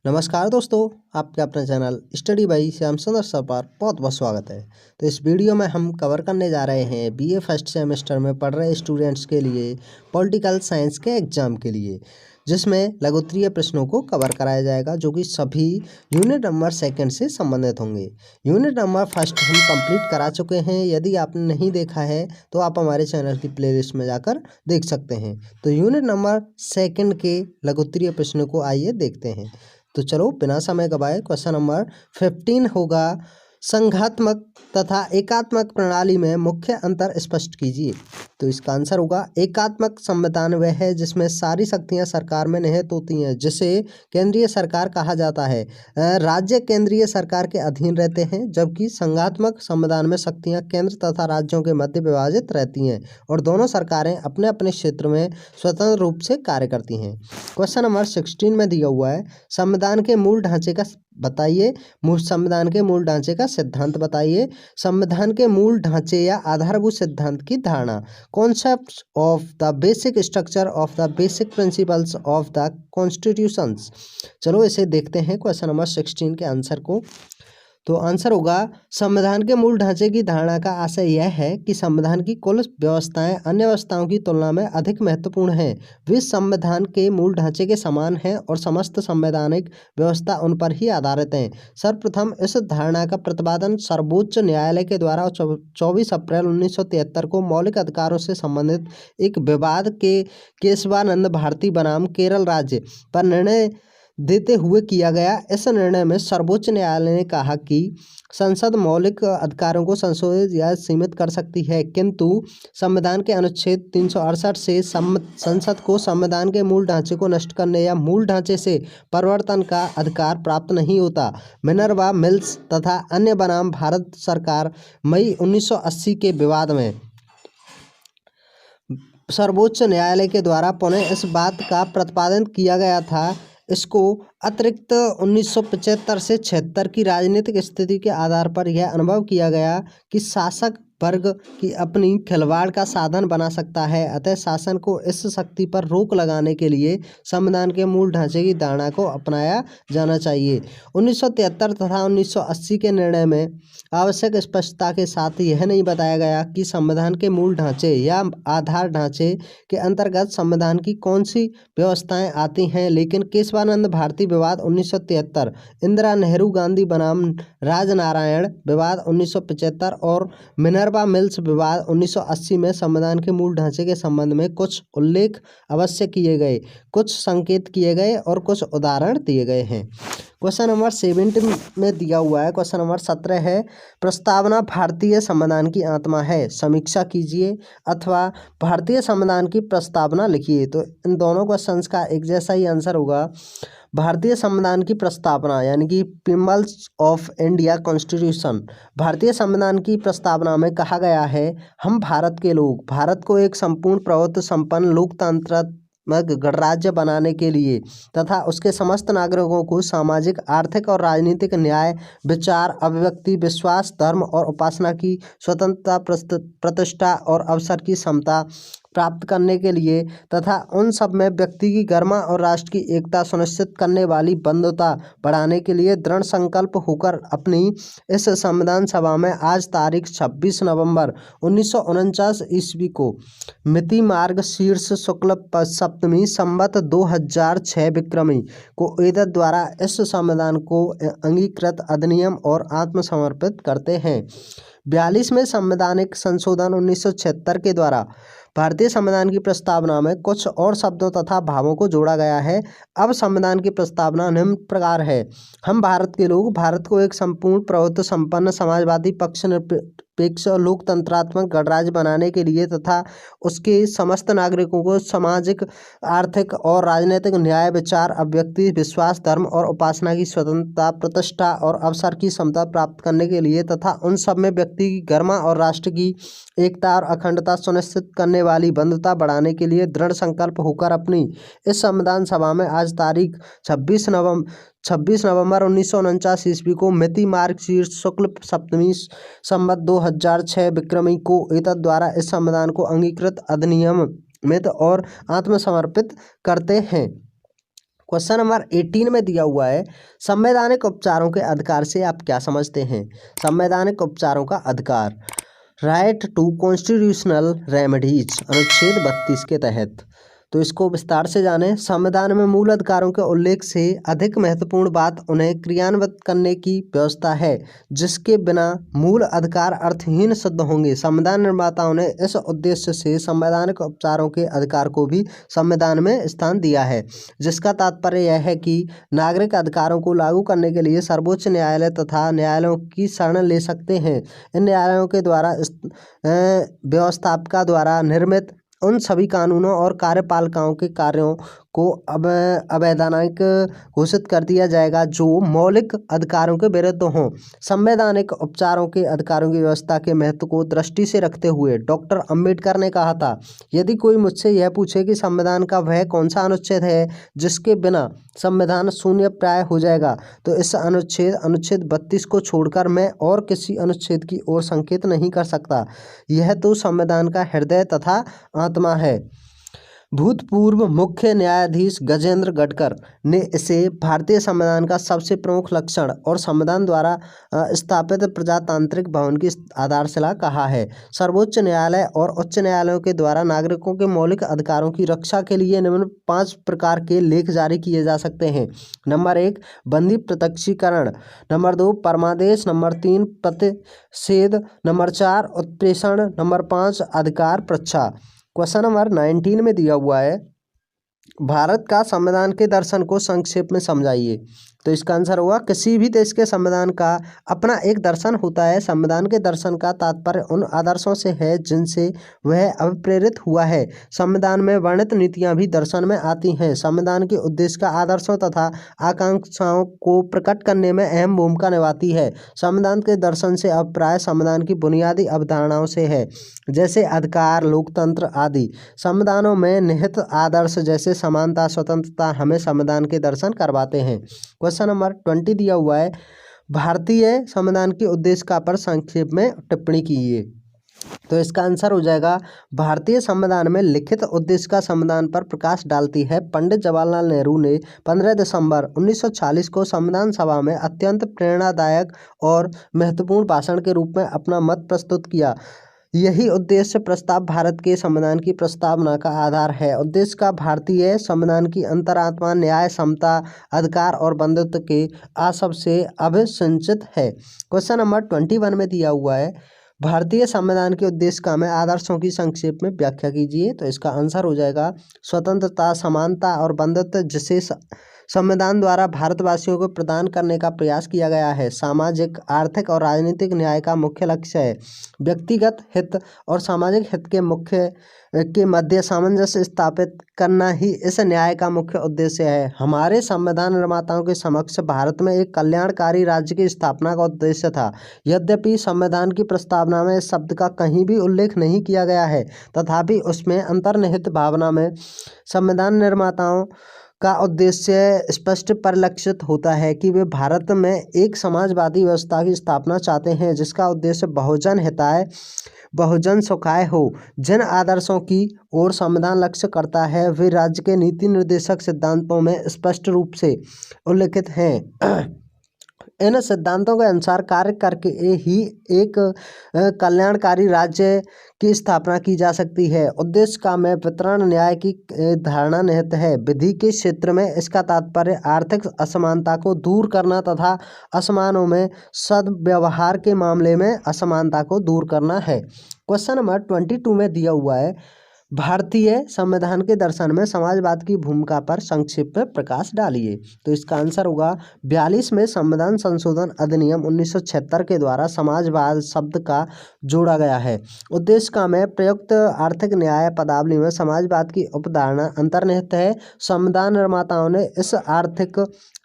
नमस्कार दोस्तों, आपके अपने चैनल स्टडी बाई श्याम सुंदर सर पर बहुत बहुत स्वागत है। तो इस वीडियो में हम कवर करने जा रहे हैं बीए फर्स्ट सेमेस्टर में पढ़ रहे स्टूडेंट्स के लिए पॉलिटिकल साइंस के एग्जाम के लिए, जिसमें लघुत्तरीय प्रश्नों को कवर कराया जाएगा जो कि सभी यूनिट नंबर सेकंड से संबंधित होंगे। यूनिट नंबर फर्स्ट हम कंप्लीट करा चुके हैं। यदि आपने नहीं देखा है तो आप हमारे चैनल की प्लेलिस्ट में जाकर देख सकते हैं। तो यूनिट नंबर सेकंड के लघुत्तरीय प्रश्नों को आइए देखते हैं। तो चलो बिना समय गवाए क्वेश्चन नंबर 15 होगा, संघात्मक तथा एकात्मक प्रणाली में मुख्य अंतर स्पष्ट कीजिए। तो इसका आंसर होगा एकात्मक संविधान वह है जिसमें सारी शक्तियां सरकार में निहित होती हैं, जिसे केंद्रीय सरकार कहा जाता है। राज्य केंद्रीय सरकार के अधीन रहते हैं, जबकि संघात्मक संविधान में शक्तियां केंद्र तथा राज्यों के मध्य विभाजित रहती हैं और दोनों सरकारें अपने अपने क्षेत्र में स्वतंत्र रूप से कार्य करती हैं। क्वेश्चन नंबर 16 में दिया हुआ है, संविधान के मूल ढांचे का बताइए। संविधान के मूल ढांचे का सिद्धांत बताइए। संविधान के मूल ढांचे या आधारभूत सिद्धांत की धारणा, concept of the basic structure of the basic principles of the constitutions. चलो इसे देखते हैं क्वेश्चन नंबर 16 के आंसर को। तो आंसर होगा, संविधान के मूल ढांचे की धारणा का आशय यह है कि संविधान की कुल व्यवस्थाएं अन्य व्यवस्थाओं की तुलना में अधिक महत्वपूर्ण हैं। वे संविधान के मूल ढांचे के समान हैं और समस्त संवैधानिक व्यवस्था उन पर ही आधारित है। सर्वप्रथम इस धारणा का प्रतिपादन सर्वोच्च न्यायालय के द्वारा 24 अप्रैल 1973 को मौलिक अधिकारों से संबंधित एक विवाद के केशवानंद भारती बनाम केरल राज्य पर निर्णय देते हुए किया गया। इस निर्णय में सर्वोच्च न्यायालय ने कहा कि संसद मौलिक अधिकारों को संशोधित या सीमित कर सकती है, किंतु संविधान के अनुच्छेद 368 से संसद को संविधान के मूल ढांचे को नष्ट करने या मूल ढांचे से परिवर्तन का अधिकार प्राप्त नहीं होता। मिनर्वा मिल्स तथा अन्य बनाम भारत सरकार मई 1980 के विवाद में सर्वोच्च न्यायालय के द्वारा पुनः इस बात का प्रतिपादन किया गया था। इसको अतिरिक्त 1975 से 76 की राजनीतिक स्थिति के आधार पर यह अनुभव किया गया कि शासक वर्ग की अपनी खिलवाड़ का साधन बना सकता है। अतः शासन को इस शक्ति पर रोक लगाने के लिए संविधान के मूल ढांचे की धारणा को अपनाया जाना चाहिए। 1973 तथा 1980 के निर्णय में आवश्यक स्पष्टता के साथ यह नहीं बताया गया कि संविधान के मूल ढांचे या आधार ढांचे के अंतर्गत संविधान की कौन सी व्यवस्थाएं आती हैं, लेकिन केशवानंद भारती विवाद 1973, इंदिरा नेहरू गांधी बनाम राजनारायण विवाद 1975 और मिनर्वा मिल्स विवाद 1980 में संविधान के मूल ढांचे के संबंध में कुछ उल्लेख अवश्य किए गए, कुछ संकेत किए गए और कुछ उदाहरण दिए गए हैं। क्वेश्चन नंबर 17 में दिया हुआ है। क्वेश्चन नंबर 17 है, प्रस्तावना भारतीय संविधान की आत्मा है, समीक्षा कीजिए अथवा भारतीय संविधान की प्रस्तावना लिखिए। तो इन दोनों क्वेश्चंस का एक जैसा ही आंसर होगा। भारतीय संविधान की प्रस्तावना यानी कि प्रीम्बल्स ऑफ इंडिया कॉन्स्टिट्यूशन। भारतीय संविधान की प्रस्तावना में कहा गया है, हम भारत के लोग भारत को एक संपूर्ण प्रभुत्व संपन्न लोकतंत्रात्मक गणराज्य बनाने के लिए तथा उसके समस्त नागरिकों को सामाजिक, आर्थिक और राजनीतिक न्याय, विचार, अभिव्यक्ति, विश्वास, धर्म और उपासना की स्वतंत्रता, प्रतिष्ठा और अवसर की समता प्राप्त करने के लिए तथा उन सब में व्यक्ति की गरिमा और राष्ट्र की एकता सुनिश्चित करने वाली बंधुता बढ़ाने के लिए दृढ़ संकल्प होकर अपनी इस संविधान सभा में आज तारीख 26 नवंबर 1949 ईस्वी को मिति मार्ग शीर्ष शुक्ल सप्तमी संवत 2006 विक्रमी को एतद द्वारा इस संविधान को अंगीकृत अधिनियम और आत्मसमर्पित करते हैं। 42वें संवैधानिक संशोधन 1976 के द्वारा भारतीय संविधान की प्रस्तावना में कुछ और शब्दों तथा भावों को जोड़ा गया है। अब संविधान की प्रस्तावना निम्न प्रकार है, हम भारत के लोग भारत को एक संपूर्ण प्रभुत्व संपन्न समाजवादी पक्ष निरपेक्ष लोकतंत्रात्मक गणराज्य बनाने के लिए तथा उसके समस्त नागरिकों को सामाजिक, आर्थिक और राजनीतिक न्याय, विचार, अभिव्यक्ति, विश्वास, धर्म और उपासना की स्वतंत्रता, प्रतिष्ठा और अवसर की समता प्राप्त करने के लिए तथा उन सब में व्यक्ति की गरिमा और राष्ट्र की एकता और अखंडता सुनिश्चित करने वाली बंधुता बढ़ाने के लिए दृढ़ संकल्प होकर अपनी इस संविधान सभा में आज तारीख 26 नवंबर 1949 ईस्वी को मिति मार्ग शीर्ष शुक्ल सप्तमी संवत 2006 विक्रमी को एतद द्वारा इस संविधान को अंगीकृत, अधिनियमित और आत्मसमर्पित करते हैं। क्वेश्चन नंबर 18 में दिया हुआ है, संवैधानिक उपचारों के अधिकार से आप क्या समझते हैं? संवैधानिक उपचारों का अधिकार, राइट टू कॉन्स्टिट्यूशनल रेमेडीज, अनुच्छेद 32 के तहत। तो इसको विस्तार से जानें। संविधान में मूल अधिकारों के उल्लेख से अधिक महत्वपूर्ण बात उन्हें क्रियान्वित करने की व्यवस्था है, जिसके बिना मूल अधिकार अर्थहीन सिद्ध होंगे। संविधान निर्माताओं ने इस उद्देश्य से संवैधानिक उपचारों के अधिकार को भी संविधान में स्थान दिया है, जिसका तात्पर्य यह है कि नागरिक अधिकारों को लागू करने के लिए सर्वोच्च न्यायालय तथा न्यायालयों की शरण ले सकते हैं। इन न्यायालयों के द्वारा व्यवस्थापका द्वारा निर्मित उन सभी कानूनों और कार्यपालिकाओं के कार्यों को अब अवैधानिक घोषित कर दिया जाएगा जो मौलिक अधिकारों के विरुद्ध हों। संवैधानिक उपचारों के अधिकारों की व्यवस्था के महत्व को दृष्टि से रखते हुए डॉक्टर अंबेडकर ने कहा था, यदि कोई मुझसे यह पूछे कि संविधान का वह कौन सा अनुच्छेद है जिसके बिना संविधान शून्य प्राय हो जाएगा, तो इस अनुच्छेद 32 को छोड़कर मैं और किसी अनुच्छेद की ओर संकेत नहीं कर सकता। यह तो संविधान का हृदय तथा आत्मा है। भूतपूर्व मुख्य न्यायाधीश गजेंद्र गडकर ने इसे भारतीय संविधान का सबसे प्रमुख लक्षण और संविधान द्वारा स्थापित प्रजातांत्रिक भवन की आधारशिला कहा है। सर्वोच्च न्यायालय और उच्च न्यायालयों के द्वारा नागरिकों के मौलिक अधिकारों की रक्षा के लिए निम्न 5 प्रकार के लेख जारी किए जा सकते हैं। नंबर 1, बंदी प्रत्यक्षीकरण। नंबर 2, परमादेश। नंबर 3, प्रतिषेध। नंबर 4, उत्प्रेषण। नंबर 5, अधिकार परीक्षा। क्वेश्चन नंबर 19 में दिया हुआ है, भारत का संविधान के दर्शन को संक्षेप में समझाइए। तो इसका आंसर होगा, किसी भी देश के संविधान का अपना एक दर्शन होता है। संविधान के दर्शन का तात्पर्य उन आदर्शों से है जिनसे वह अभिप्रेरित हुआ है। संविधान में वर्णित नीतियां भी दर्शन में आती हैं। संविधान के उद्देश्य का आदर्शों तथा आकांक्षाओं को प्रकट करने में अहम भूमिका निभाती है। संविधान के दर्शन से अभिप्राय संविधान की बुनियादी अवधारणाओं से है, जैसे अधिकार, लोकतंत्र आदि। संविधानों में निहित आदर्श जैसे समानता, स्वतंत्रता हमें संविधान के दर्शन करवाते हैं। क्वेश्चन नंबर 20 दिया हुआ है, भारतीय संविधान के उद्देश्य का पर संक्षेप में टिप्पणी कीजिए। तो इसका आंसर हो जाएगा, भारतीय संविधान में लिखित उद्देश्य का संविधान पर प्रकाश डालती है। पंडित जवाहरलाल नेहरू ने 15 दिसंबर 1940 को संविधान सभा में अत्यंत प्रेरणादायक और महत्वपूर्ण भाषण के रूप में अपना मत प्रस्तुत किया। यही उद्देश्य प्रस्ताव भारत के संविधान की प्रस्तावना का आधार है। उद्देश्य का भारतीय संविधान की अंतरात्मा न्याय, समता, अधिकार और बंधुत्व के आशय से अभिसिंचित है। क्वेश्चन नंबर 21 में दिया हुआ है, भारतीय संविधान के उद्देश्य का में आदर्शों की संक्षेप में व्याख्या कीजिए। तो इसका आंसर हो जाएगा, स्वतंत्रता, समानता और बंधुत्व जिसे संविधान द्वारा भारतवासियों को प्रदान करने का प्रयास किया गया है। सामाजिक, आर्थिक और राजनीतिक न्याय का मुख्य लक्ष्य है। व्यक्तिगत हित और सामाजिक हित के मध्य सामंजस्य स्थापित करना ही इस न्याय का मुख्य उद्देश्य है। हमारे संविधान निर्माताओं के समक्ष भारत में एक कल्याणकारी राज्य की स्थापना का उद्देश्य था। यद्यपि संविधान की प्रस्तावना में इस शब्द का कहीं भी उल्लेख नहीं किया गया है, तथापि उसमें अंतर्निहित भावना में संविधान निर्माताओं का उद्देश्य स्पष्ट परिलक्षित होता है कि वे भारत में एक समाजवादी व्यवस्था की स्थापना चाहते हैं, जिसका उद्देश्य बहुजन हिताय, बहुजन सुखाय हो। जिन आदर्शों की ओर संविधान लक्ष्य करता है वे राज्य के नीति निर्देशक सिद्धांतों में स्पष्ट रूप से उल्लिखित हैं। इन सिद्धांतों के अनुसार कार्य करके ही एक कल्याणकारी राज्य की स्थापना की जा सकती है। उद्देश्य का में वितरण न्याय की धारणा निहित है। विधि के क्षेत्र में इसका तात्पर्य आर्थिक असमानता को दूर करना तथा असमानों में सद्व्यवहार के मामले में असमानता को दूर करना है। क्वेश्चन नंबर 22 में दिया हुआ है, भारतीय संविधान के दर्शन में समाजवाद की भूमिका पर संक्षेप में प्रकाश डालिए। तो इसका आंसर होगा, 42 में संविधान संशोधन अधिनियम 1976 के द्वारा समाजवाद शब्द का जोड़ा गया है। उद्देश्य का में प्रयुक्त आर्थिक न्याय पदावली में समाजवाद की उपधारणा अंतर्निहित है। संविधान निर्माताओं ने इस आर्थिक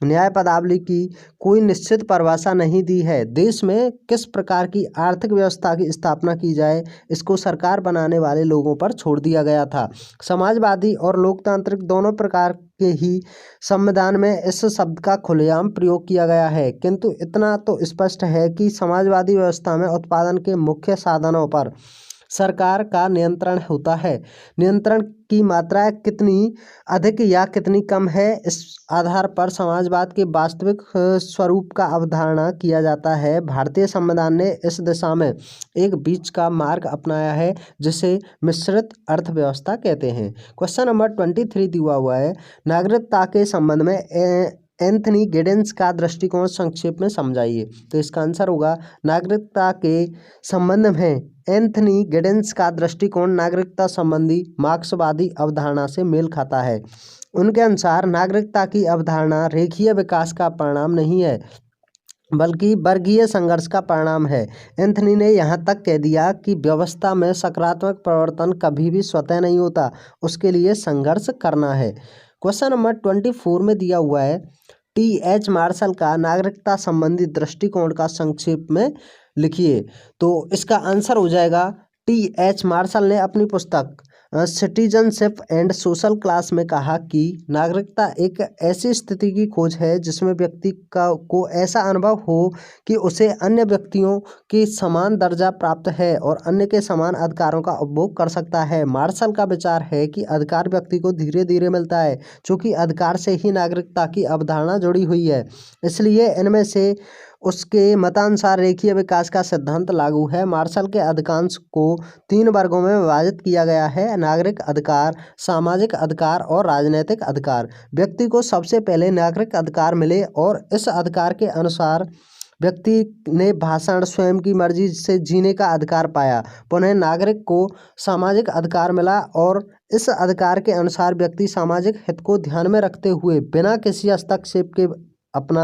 न्याय पदावली की कोई निश्चित परिभाषा नहीं दी है। देश में किस प्रकार की आर्थिक व्यवस्था की स्थापना की जाए, इसको सरकार बनाने वाले लोगों पर छोड़ दिया गया था। समाजवादी और लोकतांत्रिक दोनों प्रकार के ही संविधान में इस शब्द का खुलेआम प्रयोग किया गया है, किंतु इतना तो स्पष्ट है कि समाजवादी व्यवस्था में उत्पादन के मुख्य साधनों पर सरकार का नियंत्रण होता है। नियंत्रण की मात्रा कितनी अधिक या कितनी कम है, इस आधार पर समाजवाद के वास्तविक स्वरूप का अवधारणा किया जाता है। भारतीय संविधान ने इस दिशा में एक बीच का मार्ग अपनाया है, जिसे मिश्रित अर्थव्यवस्था कहते हैं। क्वेश्चन नंबर 23 दिया हुआ है, नागरिकता के संबंध में एंथनी गिडेंस का दृष्टिकोण संक्षेप में समझाइए। तो इसका आंसर होगा, नागरिकता के संबंध में एंथनी गिडेंस का दृष्टिकोण नागरिकता संबंधी मार्क्सवादी अवधारणा से मेल खाता है। उनके अनुसार नागरिकता की अवधारणा रेखीय विकास का परिणाम नहीं है, बल्कि वर्गीय संघर्ष का परिणाम है। एंथनी ने यहाँ तक कह दिया कि व्यवस्था में सकारात्मक परिवर्तन कभी भी स्वतः नहीं होता, उसके लिए संघर्ष करना है। क्वेश्चन नंबर 24 में दिया हुआ है, टी.एच. मार्शल का नागरिकता संबंधी दृष्टिकोण का संक्षेप में लिखिए। तो इसका आंसर हो जाएगा, टी.एच. मार्शल ने अपनी पुस्तक सिटीजनशिप एंड सोशल क्लास में कहा कि नागरिकता एक ऐसी स्थिति की खोज है जिसमें व्यक्ति को ऐसा अनुभव हो कि उसे अन्य व्यक्तियों की समान दर्जा प्राप्त है और अन्य के समान अधिकारों का उपभोग कर सकता है। मार्शल का विचार है कि अधिकार व्यक्ति को धीरे धीरे मिलता है, चूँकि अधिकार से ही नागरिकता की अवधारणा जुड़ी हुई है, इसलिए इनमें से उसके मतानुसार रेखीय विकास का सिद्धांत लागू है। मार्शल के अधिकांश को 3 वर्गों में विभाजित किया गया है, नागरिक अधिकार, सामाजिक अधिकार और राजनीतिक अधिकार। व्यक्ति को सबसे पहले नागरिक अधिकार मिले और इस अधिकार के अनुसार व्यक्ति ने भाषण, स्वयं की मर्जी से जीने का अधिकार पाया। पुनः नागरिक को सामाजिक अधिकार मिला और इस अधिकार के अनुसार व्यक्ति सामाजिक हित को ध्यान में रखते हुए बिना किसी हस्तक्षेप के अपना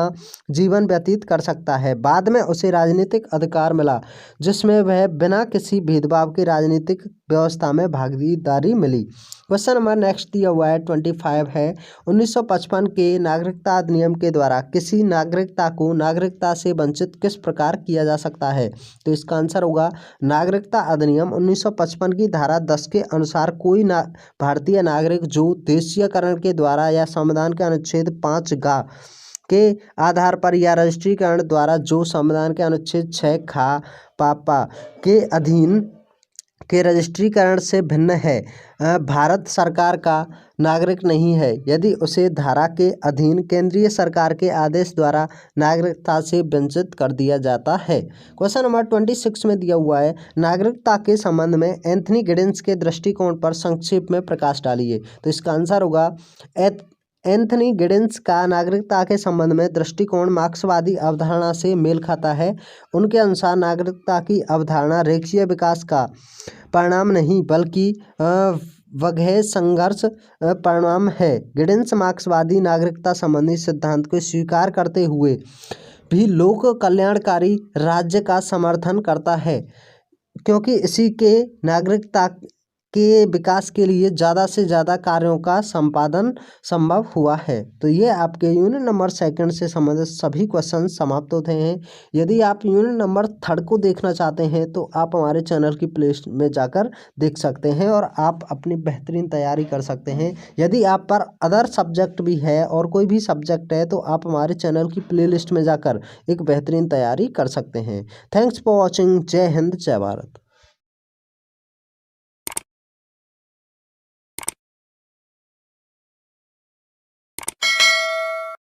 जीवन व्यतीत कर सकता है। बाद में उसे राजनीतिक अधिकार मिला, जिसमें वह बिना किसी भेदभाव के राजनीतिक व्यवस्था में भागीदारी मिली। क्वेश्चन नंबर नेक्स्ट दिया हुआ है 25 है, 1955 के नागरिकता अधिनियम के द्वारा किसी नागरिकता को नागरिकता से वंचित किस प्रकार किया जा सकता है। तो इसका आंसर होगा, नागरिकता अधिनियम 1955 की धारा 10 के अनुसार कोई भारतीय नागरिक जो देशीयकरण के द्वारा या संविधान के अनुच्छेद 5 के आधार पर या रजिस्ट्रीकरण द्वारा जो संविधान के अनुच्छेद 6 खा पापा के अधीन के रजिस्ट्रीकरण से भिन्न है, भारत सरकार का नागरिक नहीं है, यदि उसे धारा के अधीन केंद्रीय सरकार के आदेश द्वारा नागरिकता से वंचित कर दिया जाता है। क्वेश्चन नंबर 26 में दिया हुआ है, नागरिकता के संबंध में एंथनी गिडेंस के दृष्टिकोण पर संक्षेप में प्रकाश डालिए। तो इसका आंसर होगा, एंथनी गिडेंस का नागरिकता के संबंध में दृष्टिकोण मार्क्सवादी अवधारणा से मेल खाता है। उनके अनुसार नागरिकता की अवधारणा रेखीय विकास का परिणाम नहीं, बल्कि वर्गीय संघर्ष परिणाम है। गिडेंस मार्क्सवादी नागरिकता संबंधी सिद्धांत को स्वीकार करते हुए भी लोक कल्याणकारी राज्य का समर्थन करता है, क्योंकि इसी के नागरिकता के विकास के लिए ज़्यादा से ज़्यादा कार्यों का संपादन संभव हुआ है। तो ये आपके यूनिट नंबर 2 से संबंधित सभी क्वेश्चन समाप्त होते हैं। यदि आप यूनिट नंबर 3 को देखना चाहते हैं तो आप हमारे चैनल की प्लेलिस्ट में जाकर देख सकते हैं और आप अपनी बेहतरीन तैयारी कर सकते हैं। यदि आप पर अदर सब्जेक्ट भी है और कोई भी सब्जेक्ट है तो आप हमारे चैनल की प्लेलिस्ट में जाकर एक बेहतरीन तैयारी कर सकते हैं। Thanks for watching. जय हिंद, जय भारत।